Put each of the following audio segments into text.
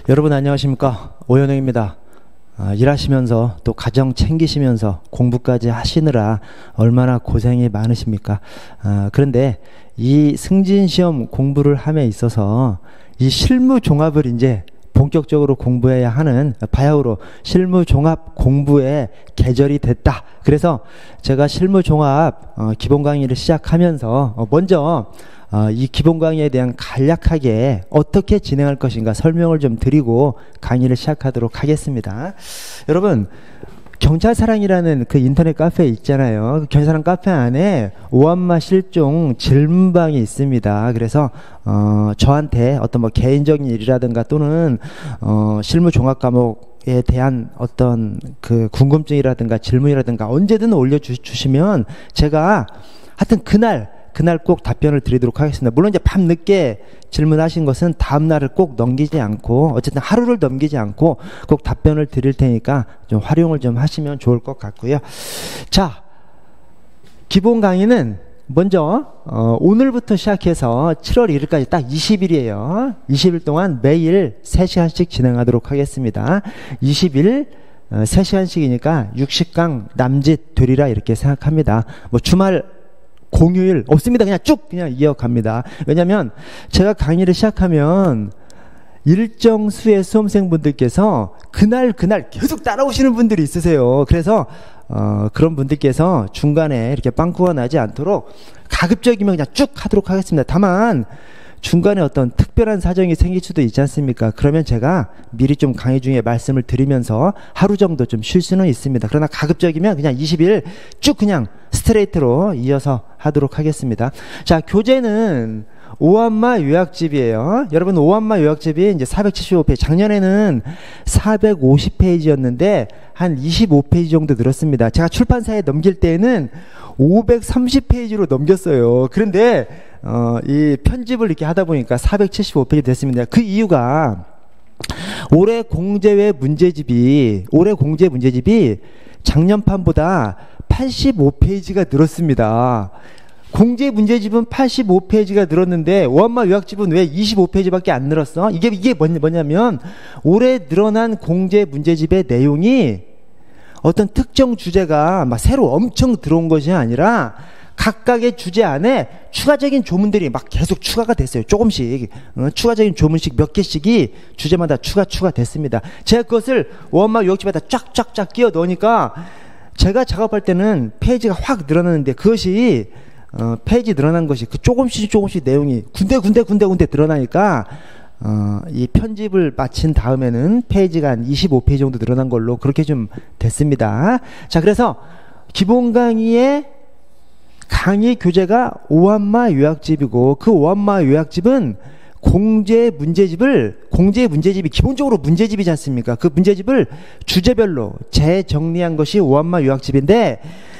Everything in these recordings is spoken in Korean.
여러분 안녕하십니까, 오현웅입니다. 일하시면서 또 가정 챙기시면서 공부까지 하시느라 얼마나 고생이 많으십니까? 그런데 이 승진시험 공부를 함에 있어서 이 실무종합을 이제 본격적으로 공부해야 하는 바야흐로 실무종합 공부의 계절이 됐다. 그래서 제가 실무종합 기본 강의를 시작하면서 먼저 이 기본 강의에 대한 간략하게 어떻게 진행할 것인가 설명을 좀 드리고 강의를 시작하도록 하겠습니다. 여러분, 경찰사랑이라는 그 인터넷 카페 있잖아요. 그 경찰사랑 카페 안에 오한마 실종 질문방이 있습니다. 그래서 저한테 어떤 뭐 개인적인 일이라든가 또는 실무 종합 과목에 대한 어떤 그 궁금증이라든가 질문이라든가 언제든 올려주시면 제가 하여튼 그날 꼭 답변을 드리도록 하겠습니다. 물론 이제 밤늦게 질문하신 것은 다음날을 꼭 넘기지 않고 어쨌든 하루를 넘기지 않고 꼭 답변을 드릴 테니까 좀 활용을 좀 하시면 좋을 것 같고요. 자, 기본 강의는 먼저 오늘부터 시작해서 7월 1일까지 딱 20일이에요. 20일 동안 매일 3시간씩 진행하도록 하겠습니다. 20일 3시간씩이니까 60강 남짓 되리라 이렇게 생각합니다. 뭐 주말 공휴일 없습니다. 그냥 쭉 그냥 이어갑니다. 왜냐하면 제가 강의를 시작하면 일정 수의 수험생분들께서 그날 계속 따라오시는 분들이 있으세요. 그래서 그런 분들께서 중간에 이렇게 빵꾸가 나지 않도록 가급적이면 그냥 쭉 하도록 하겠습니다. 다만 중간에 어떤 특별한 사정이 생길 수도 있지 않습니까? 그러면 제가 미리 좀 강의 중에 말씀을 드리면서 하루 정도 좀 쉴 수는 있습니다. 그러나 가급적이면 그냥 20일 쭉 그냥 스트레이트로 이어서 하도록 하겠습니다. 자, 교재는 오한마 요약집이에요. 여러분, 오한마 요약집이 이제 475페이지, 작년에는 450페이지였는데 한 25페이지 정도 늘었습니다. 제가 출판사에 넘길 때에는 530페이지로 넘겼어요. 그런데 이 편집을 이렇게 하다 보니까 475페이지 됐습니다. 그 이유가 올해 공제 문제집이 작년판보다 85페이지가 늘었습니다. 공제 문제집은 85페이지가 늘었는데 오한마 요약집은 왜 25페이지밖에 안 늘었어? 이게 뭐냐면 올해 늘어난 공제 문제집의 내용이 어떤 특정 주제가 막 새로 엄청 들어온 것이 아니라 각각의 주제 안에 추가적인 조문들이 막 계속 추가가 됐어요. 조금씩 추가적인 조문씩 몇 개씩이 주제마다 추가됐습니다. 제가 그것을 오한마 요약집에다 쫙쫙쫙 끼워 넣으니까 제가 작업할 때는 페이지가 확 늘어나는데 그것이 페이지 늘어난 것이 그 조금씩 내용이 군데 늘어나니까 이 편집을 마친 다음에는 페이지가 한 25페이지 정도 늘어난 걸로 그렇게 좀 됐습니다. 자, 그래서 기본 강의의 강의 교재가 오한마 요약집이고 그 오한마 요약집은 공제 문제집이 기본적으로 문제집이지 않습니까? 그 문제집을 주제별로 재정리한 것이 오한마 요약집인데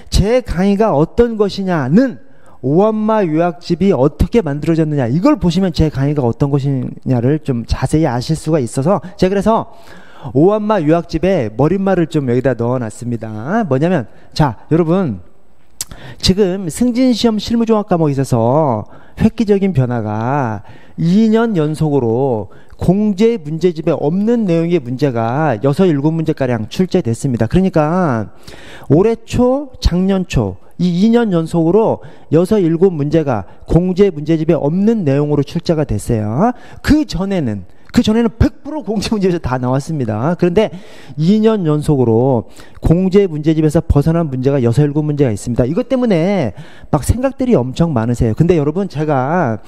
제 강의가 어떤 것이냐는 오한마 요약집이 어떻게 만들어졌느냐 이걸 보시면 제 강의가 어떤 것이냐를 좀 자세히 아실 수가 있어서 제가 그래서 오한마 요약집에 머릿말을 좀 여기다 넣어놨습니다. 뭐냐면, 자, 여러분, 지금 승진시험 실무종합 과목에 있어서 획기적인 변화가 2년 연속으로 공제 문제집에 없는 내용의 문제가 6, 7문제가량 출제됐습니다. 그러니까 올해 초, 작년 초 이 2년 연속으로 6, 7문제가 공제 문제집에 없는 내용으로 출제가 됐어요. 그 전에는 100% 공제 문제집에서 다 나왔습니다. 그런데 2년 연속으로 공제 문제집에서 벗어난 문제가 6, 7문제가 있습니다. 이것 때문에 막 생각들이 엄청 많으세요. 근데 여러분, 제가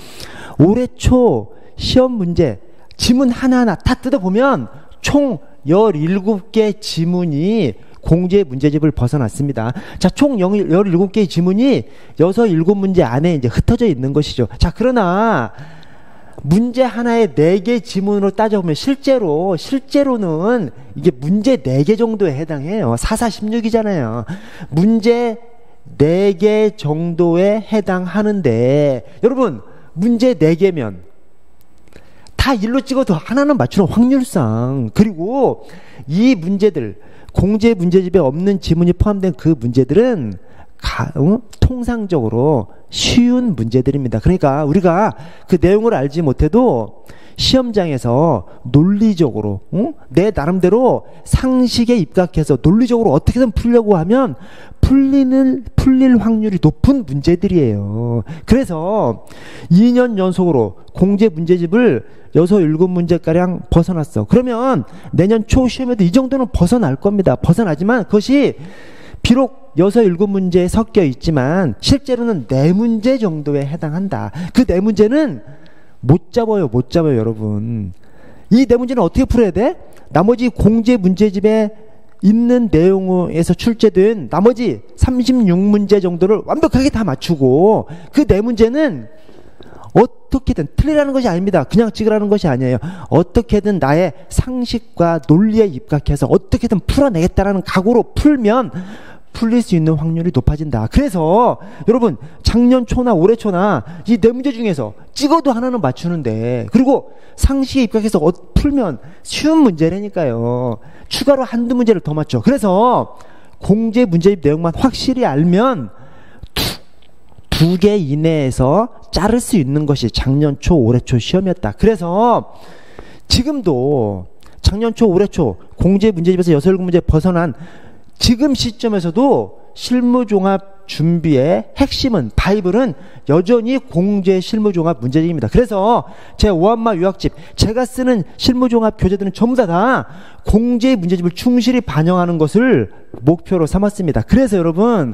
올해 초 시험 문제 지문 하나하나 다 뜯어보면 총 17개 지문이 공제 문제집을 벗어났습니다. 자, 총 17개의 지문이 6, 7문제 안에 이제 흩어져 있는 것이죠. 자, 그러나 문제 하나에 4개 지문으로 따져보면 실제로는 이게 문제 4개 정도에 해당해요. 4, 4, 16이잖아요. 문제 4개 정도에 해당하는데 여러분, 문제 4개면 다 1로 찍어도 하나는 맞추는 확률상, 그리고 이 문제들 공제 문제집에 없는 지문이 포함된 그 문제들은 통상적으로 쉬운 문제들입니다. 그러니까 우리가 그 내용을 알지 못해도 시험장에서 논리적으로 내 나름대로 상식에 입각해서 논리적으로 어떻게든 풀려고 하면 풀릴 확률이 높은 문제들이에요. 그래서 2년 연속으로 공제 문제집을 6, 7문제가량 벗어났어. 그러면 내년 초 시험에도 이 정도는 벗어날 겁니다. 벗어나지만 그것이 비록 6, 7문제에 섞여 있지만 실제로는 4문제 정도에 해당한다. 그 4문제는 못 잡아요, 여러분. 이 4문제는 어떻게 풀어야 돼? 나머지 공제 문제집에 있는 내용에서 출제된 나머지 36문제 정도를 완벽하게 다 맞추고 그 4문제는 어떻게든 틀리라는 것이 아닙니다. 그냥 찍으라는 것이 아니에요. 어떻게든 나의 상식과 논리에 입각해서 어떻게든 풀어내겠다라는 각오로 풀면 풀릴 수 있는 확률이 높아진다. 그래서 여러분 작년 초나 올해 초나 이 4문제 중에서 찍어도 하나는 맞추는데 그리고 상식에 입각해서 풀면 쉬운 문제라니까요. 추가로 한두 문제를 더 맞춰. 그래서 공제 문제집 내용만 확실히 알면 2개 이내에서 자를 수 있는 것이 작년 초 올해 초 시험이었다. 그래서 지금도 작년 초 올해 초 공제 문제집에서 6, 7문제 벗어난 지금 시점에서도 실무종합 준비의 핵심은 바이블은 여전히 공제 실무종합 문제집입니다. 그래서 제 오한마 유학집 제가 쓰는 실무종합 교재들은 전부 다 공제 문제집을 충실히 반영하는 것을 목표로 삼았습니다. 그래서 여러분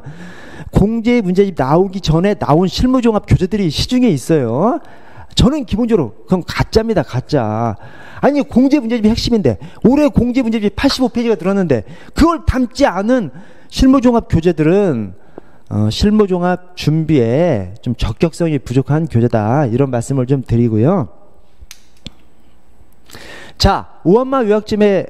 공제 문제집 나오기 전에 나온 실무종합 교재들이 시중에 있어요. 저는 기본적으로 그건 가짜입니다. 가짜. 아니 공제 문제집이 핵심인데 올해 공제 문제집이 85페이지가 들었는데 그걸 담지 않은 실무종합 교재들은 실무종합 준비에 좀 적격성이 부족한 교재다. 이런 말씀을 좀 드리고요. 자, 오한마 요약점의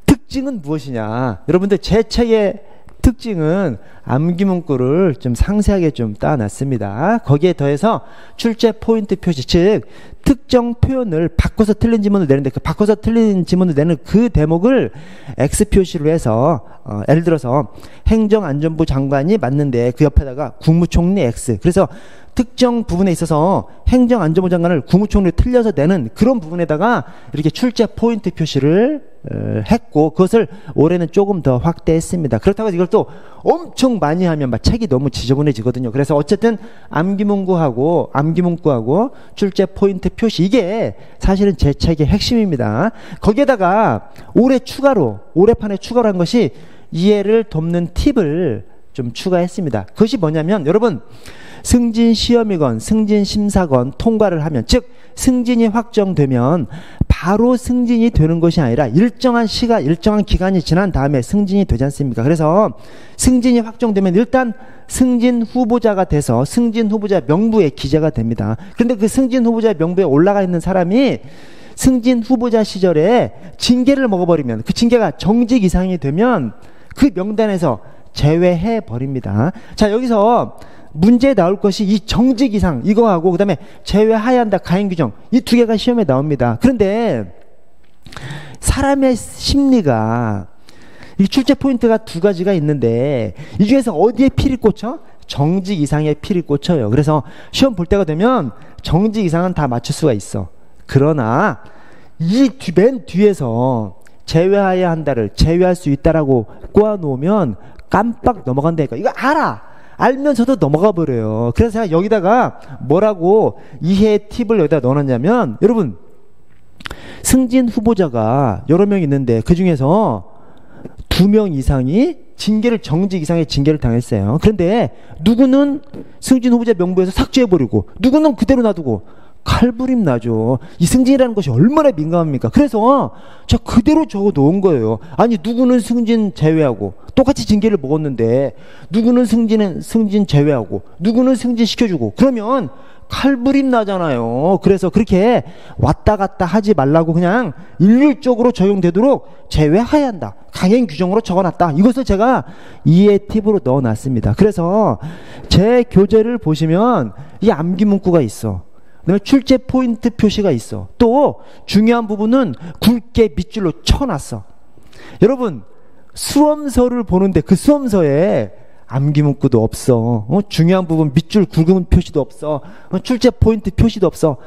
특징은 무엇이냐? 여러분들 제 책의 특징은 암기 문구를 좀 상세하게 좀 따놨습니다. 거기에 더해서 출제 포인트 표시, 즉 특정 표현을 바꿔서 틀린 지문을 내는데 그 바꿔서 틀린 지문을 내는 그 대목을 X 표시로 해서 예를 들어서 행정안전부 장관이 맞는데 그 옆에다가 국무총리 X. 그래서 특정 부분에 있어서 행정안전부 장관을 국무총리로 틀려서 내는 그런 부분에다가 이렇게 출제 포인트 표시를 했고 그것을 올해는 조금 더 확대했습니다. 그렇다고 해서 이걸 또 엄청 많이 하면 막 책이 너무 지저분해지거든요. 그래서 어쨌든 암기문구하고 출제 포인트 표시 이게 사실은 제 책의 핵심입니다. 거기에다가 올해판에 추가로 한 것이 이해를 돕는 팁을 좀 추가했습니다. 그것이 뭐냐면 여러분 승진 시험이건 승진 심사건 통과를 하면 즉 승진이 확정되면 바로 승진이 되는 것이 아니라 일정한 기간이 지난 다음에 승진이 되지 않습니까? 그래서 승진이 확정되면 일단 승진 후보자가 돼서 승진 후보자 명부에 기재가 됩니다. 그런데 그 승진 후보자 명부에 올라가 있는 사람이 승진 후보자 시절에 징계를 먹어버리면 그 징계가 정직 이상이 되면 그 명단에서 제외해 버립니다. 자, 여기서 문제에 나올 것이 이 정직 이상 이거하고 그 다음에 제외하여야 한다 가행 규정 이 2개가 시험에 나옵니다. 그런데 사람의 심리가 이 출제 포인트가 2가지가 있는데 이 중에서 어디에 필이 꽂혀? 정직 이상에 필이 꽂혀요. 그래서 시험 볼 때가 되면 정직 이상은 다 맞출 수가 있어. 그러나 이 맨 뒤에서 제외해야 한다를 제외할 수 있다라고 꼬아놓으면 깜빡 넘어간다니까. 이거 알면서도 넘어가 버려요. 그래서 제가 여기다가 뭐라고 이해 팁을 여기다 넣어놨냐면 여러분 승진 후보자가 여러 명 있는데 그 중에서 2명 이상이 정직 이상의 징계를 당했어요. 그런데 누구는 승진 후보자 명부에서 삭제해버리고 누구는 그대로 놔두고 칼부림 나죠. 이 승진이라는 것이 얼마나 민감합니까? 그래서 저 그대로 적어 놓은 거예요. 아니 누구는 승진 제외하고 똑같이 징계를 먹었는데 누구는 승진 제외하고 누구는 승진 시켜주고 그러면 칼부림 나잖아요. 그래서 그렇게 왔다 갔다 하지 말라고 그냥 일률적으로 적용되도록 제외해야 한다. 강행 규정으로 적어놨다. 이것을 제가 이해 팁으로 넣어놨습니다. 그래서 제 교재를 보시면 이 암기 문구가 있어. 출제 포인트 표시가 있어. 또 중요한 부분은 굵게 밑줄로 쳐놨어. 여러분 수험서를 보는데 그 수험서에 암기 문구도 없어. 중요한 부분 밑줄 굵은 표시도 없어. 출제 포인트 표시도 없어.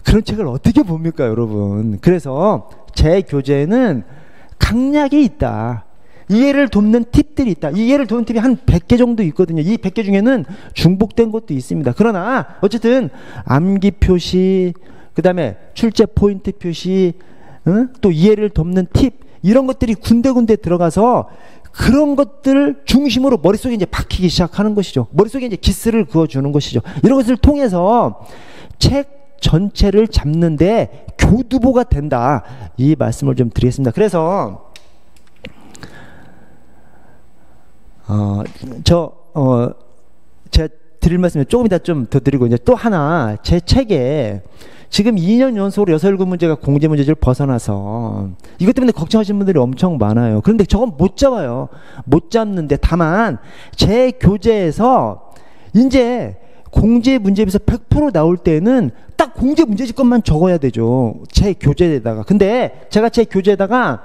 그런 책을 어떻게 봅니까, 여러분? 그래서 제 교재에는 강약이 있다. 이해를 돕는 팁들이 있다. 이해를 돕는 팁이 한 100개 정도 있거든요. 이 100개 중에는 중복된 것도 있습니다. 그러나 어쨌든 암기 표시, 그 다음에 출제 포인트 표시, 또 이해를 돕는 팁, 이런 것들이 군데군데 들어가서 그런 것들을 중심으로 머릿속에 이제 박히기 시작하는 것이죠. 머릿속에 이제 기스를 그어주는 것이죠. 이런 것을 통해서 책 전체를 잡는데 교두보가 된다. 이 말씀을 좀 드리겠습니다. 그래서 제가 드릴 말씀을 조금 이따 좀 더 드리고, 이제 또 하나, 제 책에 지금 2년 연속으로 6, 7문제가 공제 문제를 벗어나서 이것 때문에 걱정하시는 분들이 엄청 많아요. 그런데 저건 못 잡아요. 못 잡는데, 다만 제 교재에서 이제 공제 문제집에서 100% 나올 때는 딱 공제 문제집 것만 적어야 되죠. 제 교재에다가. 근데 제가 제 교재에다가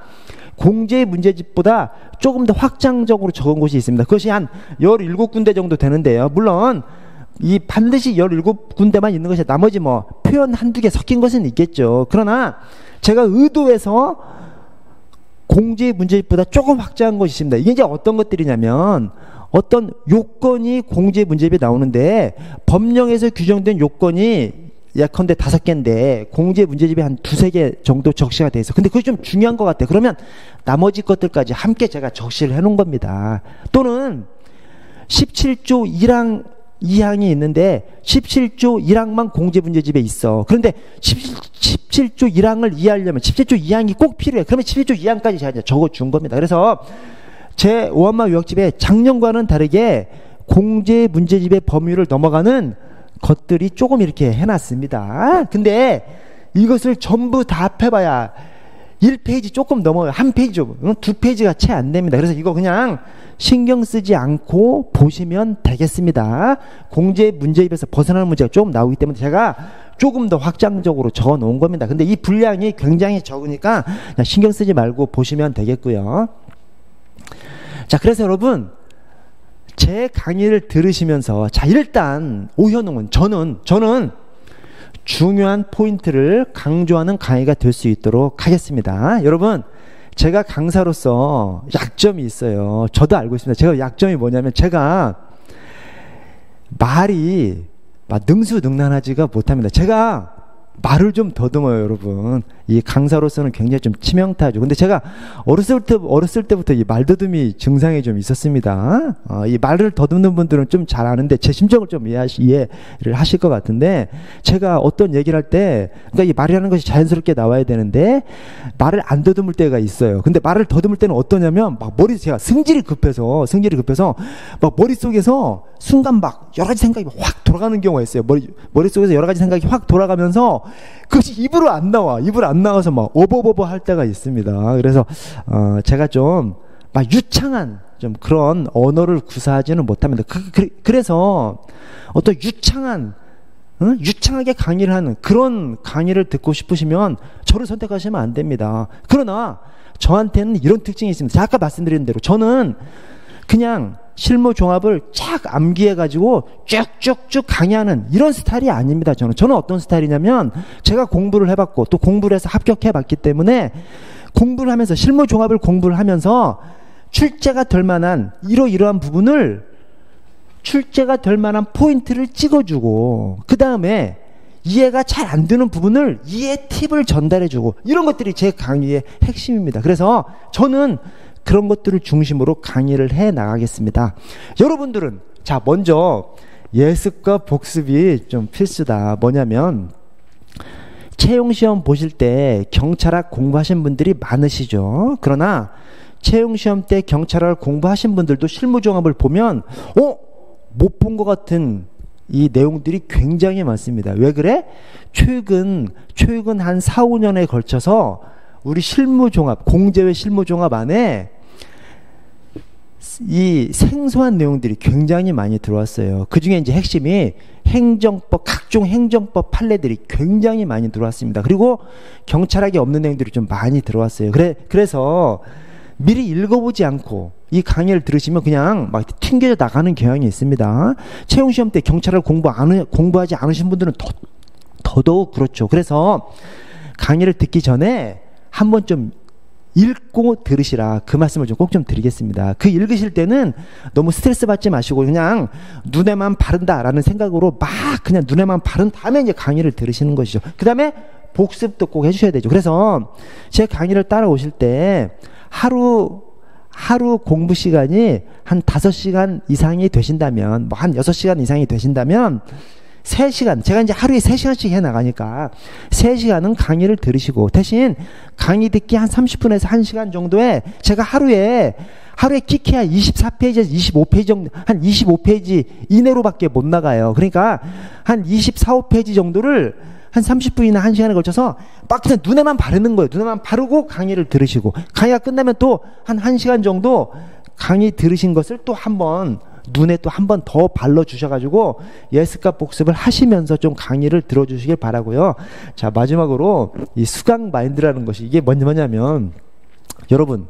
공제 문제집보다 조금 더 확장적으로 적은 곳이 있습니다. 그것이 한 17군데 정도 되는데요. 물론 이 반드시 17군데만 있는 것이, 나머지 뭐 표현 한두 개 섞인 것은 있겠죠. 그러나 제가 의도해서 공제 문제집보다 조금 확장한 것이 있습니다. 이게 이제 어떤 것들이냐면, 어떤 요건이 공제 문제집에 나오는데 법령에서 규정된 요건이 예컨대 5개인데 공제 문제집에 한 2-3개 정도 적시가 돼 있어. 근데 그게 좀 중요한 것 같아요. 그러면 나머지 것들까지 함께 제가 적시를 해놓은 겁니다. 또는 17조 1항 2항이 있는데 17조 1항만 공제 문제집에 있어. 그런데 17조 1항을 이해하려면 17조 2항이 꼭 필요해. 그러면 17조 2항까지 제가 적어준 겁니다. 그래서 제 오한마 유학집에 작년과는 다르게 공제 문제집의 범위를 넘어가는 것들이 조금 이렇게 해놨습니다. 근데 이것을 전부 다 합해봐야 1페이지 조금 넘어요. 1페이지, 2페이지가 채 안 됩니다. 그래서 이거 그냥 신경 쓰지 않고 보시면 되겠습니다. 공제 문제집에서 벗어나는 문제가 조금 나오기 때문에 제가 조금 더 확장적으로 적어 놓은 겁니다. 근데 이 분량이 굉장히 적으니까 그냥 신경 쓰지 말고 보시면 되겠고요. 자, 그래서 여러분, 제 강의를 들으시면서, 자, 일단 오현웅은 저는 중요한 포인트를 강조하는 강의가 될 수 있도록 하겠습니다. 여러분, 제가 강사로서 약점이 있어요. 저도 알고 있습니다. 제가 약점이 뭐냐면, 제가 말이 능수능란하지가 못합니다. 제가 말을 좀 더듬어요, 여러분. 이 강사로서는 굉장히 좀 치명타죠. 근데 제가 어렸을 때부터 이 말더듬이 증상이 좀 있었습니다. 이 말을 더듬는 분들은 좀 잘 아는데 제 심정을 좀 이해를 하실 것 같은데, 제가 어떤 얘기를 할 때, 그러니까 이 말이라는 것이 자연스럽게 나와야 되는데 말을 안 더듬을 때가 있어요. 근데 말을 더듬을 때는 어떠냐면, 막 제가 승질이 급해서 막 머릿속에서 순간 막 여러 가지 생각이 확 돌아가는 경우가 있어요. 머릿속에서 여러 가지 생각이 확 돌아가면서 그것이 입으로 안 나와서 막 어버버버 할 때가 있습니다. 그래서 제가 좀 막 유창한 좀 그런 언어를 구사하지는 못합니다. 그래서 어떤 유창하게 강의를 하는 그런 강의를 듣고 싶으시면 저를 선택하시면 안 됩니다. 그러나 저한테는 이런 특징이 있습니다. 제가 아까 말씀드린 대로 저는 그냥 실무 종합을 쫙 암기해가지고 쭉쭉쭉 강의하는 이런 스타일이 아닙니다. 저는 어떤 스타일이냐면, 제가 공부를 해봤고 또 공부를 해서 합격해봤기 때문에 공부를 하면서, 실무 종합을 공부를 하면서 출제가 될 만한 이러이러한 부분을, 출제가 될 만한 포인트를 찍어주고, 그 다음에 이해가 잘 안 되는 부분을 이해 팁을 전달해주고, 이런 것들이 제 강의의 핵심입니다. 그래서 저는 그런 것들을 중심으로 강의를 해 나가겠습니다. 여러분들은, 자, 먼저 예습과 복습이 좀 필수다. 뭐냐면, 채용시험 보실 때 경찰학 공부하신 분들이 많으시죠. 그러나 채용시험 때 경찰학을 공부하신 분들도 실무종합을 보면 못 본 것 같은 이 내용들이 굉장히 많습니다. 왜 그래? 최근 한 4-5년에 걸쳐서 우리 실무종합, 공제외 실무종합 안에 이 생소한 내용들이 굉장히 많이 들어왔어요. 그 중에 이제 핵심이 행정법, 각종 행정법 판례들이 굉장히 많이 들어왔습니다. 그리고 경찰학에 없는 내용들이 좀 많이 들어왔어요. 그래서 미리 읽어보지 않고 이 강의를 들으시면 그냥 막 튕겨져 나가는 경향이 있습니다. 채용시험 때 경찰을 공부하지 않으신 분들은 더더욱 그렇죠. 그래서 강의를 듣기 전에 한번 좀 읽고 들으시라, 그 말씀을 꼭 좀 드리겠습니다. 그 읽으실 때는 너무 스트레스 받지 마시고 그냥 눈에만 바른다라는 생각으로 막 그냥 눈에만 바른 다음에 이제 강의를 들으시는 것이죠. 그 다음에 복습도 꼭 해주셔야 되죠. 그래서 제 강의를 따라오실 때 하루 공부 시간이 한 5시간 이상이 되신다면, 뭐 한 6시간 이상이 되신다면 3시간, 제가 이제 하루에 3시간씩 해 나가니까 3시간은 강의를 들으시고, 대신 강의 듣기 한 30분에서 1시간 정도에 제가 하루에 끼케야 24페이지에서 25페이지 정도, 한 25페이지 이내로밖에 못 나가요. 그러니까 한 24, 5페이지 정도를 한 30분이나 1시간에 걸쳐서 막 그냥 눈에만 바르는 거예요. 눈에만 바르고 강의를 들으시고, 강의가 끝나면 또 한 1시간 정도 강의 들으신 것을 또 한번 눈에 또 한 번 더 발라 주셔가지고 예습과 복습을 하시면서 좀 강의를 들어주시길 바라고요. 자, 마지막으로 이 수강 마인드라는 것이 이게 뭐냐면, 여러분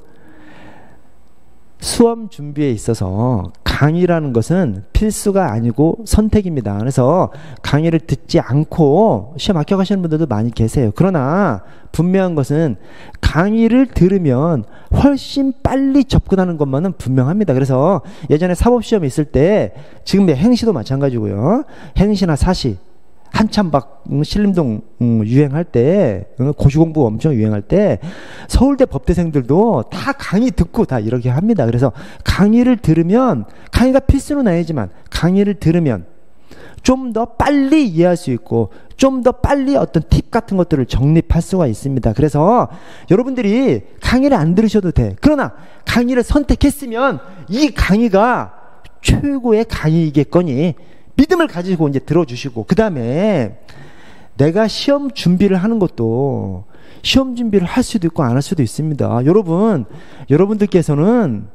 수험 준비에 있어서 강의라는 것은 필수가 아니고 선택입니다. 그래서 강의를 듣지 않고 시험 합격하시는 분들도 많이 계세요. 그러나 분명한 것은 강의를 들으면 훨씬 빨리 접근하는 것만은 분명합니다. 그래서 예전에 사법시험 있을 때, 지금 행시도 마찬가지고요. 행시나 사시 한참 막 신림동 유행할 때, 고시공부 엄청 유행할 때 서울대 법대생들도 다 강의 듣고 다 이렇게 합니다. 그래서 강의를 들으면, 강의가 필수는 아니지만 강의를 들으면 좀 더 빨리 이해할 수 있고 좀 더 빨리 어떤 팁 같은 것들을 정립할 수가 있습니다. 그래서 여러분들이 강의를 안 들으셔도 돼. 그러나 강의를 선택했으면 이 강의가 최고의 강의이겠거니 믿음을 가지고 이제 들어주시고, 그 다음에 내가 시험 준비를 하는 것도 시험 준비를 할 수도 있고 안 할 수도 있습니다. 여러분들께서는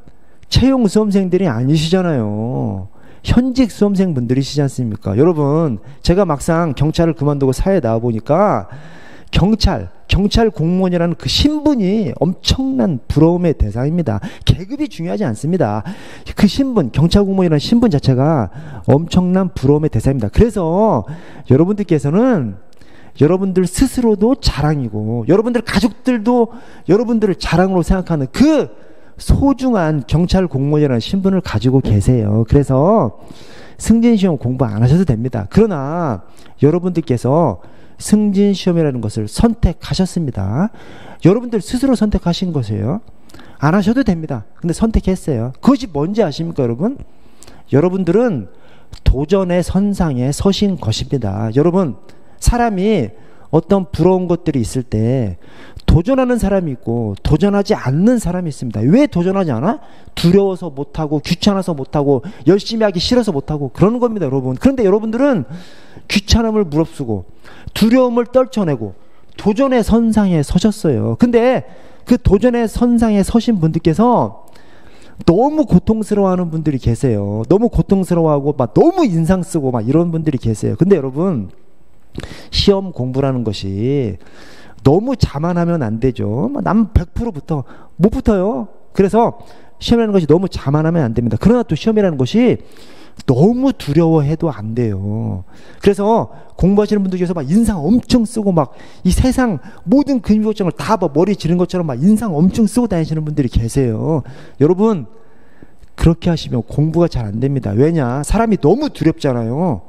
채용 수험생들이 아니시잖아요. 현직 수험생분들이시지 않습니까? 여러분, 제가 막상 경찰을 그만두고 사회에 나와보니까 경찰 공무원이라는 그 신분이 엄청난 부러움의 대상입니다. 계급이 중요하지 않습니다. 그 신분, 경찰 공무원이라는 신분 자체가 엄청난 부러움의 대상입니다. 그래서 여러분들께서는 여러분들 스스로도 자랑이고, 여러분들 가족들도 여러분들을 자랑으로 생각하는 그 소중한 경찰 공무원이라는 신분을 가지고 계세요. 그래서 승진시험 공부 안 하셔도 됩니다. 그러나 여러분들께서 승진시험이라는 것을 선택하셨습니다. 여러분들 스스로 선택하신 것이에요. 안 하셔도 됩니다. 근데 선택했어요. 그것이 뭔지 아십니까, 여러분? 여러분들은 도전의 선상에 서신 것입니다. 여러분, 사람이 어떤 부러운 것들이 있을 때 도전하는 사람이 있고 도전하지 않는 사람이 있습니다. 왜 도전하지 않아? 두려워서 못하고, 귀찮아서 못하고, 열심히 하기 싫어서 못하고, 그러는 겁니다, 여러분. 그런데 여러분들은 귀찮음을 무릅쓰고 두려움을 떨쳐내고 도전의 선상에 서셨어요. 근데 그 도전의 선상에 서신 분들께서 너무 고통스러워하는 분들이 계세요. 너무 고통스러워하고 막 너무 인상 쓰고 막 이런 분들이 계세요. 근데 여러분, 시험 공부라는 것이 너무 자만하면 안 되죠. 남 100% 못 붙어요. 그래서 시험이라는 것이 너무 자만하면 안 됩니다. 그러나 또 시험이라는 것이 너무 두려워해도 안 돼요. 그래서 공부하시는 분들께서 막 인상 엄청 쓰고 막 이 세상 모든 근육걱정을 다 막 머리 지른 것처럼 막 인상 엄청 쓰고 다니시는 분들이 계세요. 여러분, 그렇게 하시면 공부가 잘 안 됩니다. 왜냐? 사람이 너무 두렵잖아요.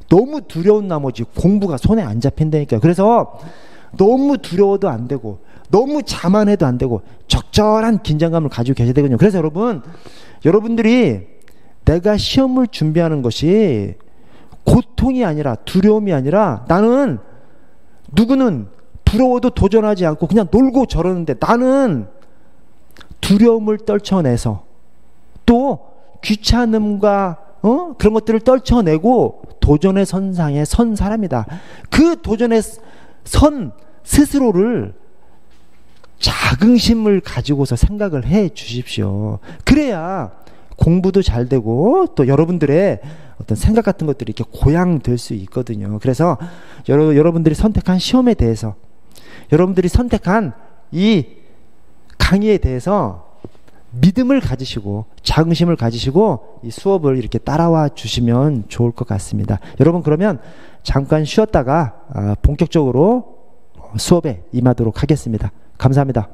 너무 두려운 나머지 공부가 손에 안 잡힌다니까요. 그래서 너무 두려워도 안 되고 너무 자만해도 안 되고 적절한 긴장감을 가지고 계셔야 되거든요. 그래서 여러분들이 내가 시험을 준비하는 것이 고통이 아니라, 두려움이 아니라, 나는 누구는 부러워도 도전하지 않고 그냥 놀고 저러는데 나는 두려움을 떨쳐내서 또 귀찮음과 그런 것들을 떨쳐내고 도전의 선상에 선 사람이다. 그 도전의 선 스스로를 자긍심을 가지고서 생각을 해 주십시오. 그래야 공부도 잘 되고 또 여러분들의 어떤 생각 같은 것들이 이렇게 고양될 수 있거든요. 그래서 여러분들이 선택한 시험에 대해서, 여러분들이 선택한 이 강의에 대해서 믿음을 가지시고 자긍심을 가지시고 이 수업을 이렇게 따라와 주시면 좋을 것 같습니다. 여러분, 그러면 잠깐 쉬었다가 본격적으로 수업에 임하도록 하겠습니다. 감사합니다.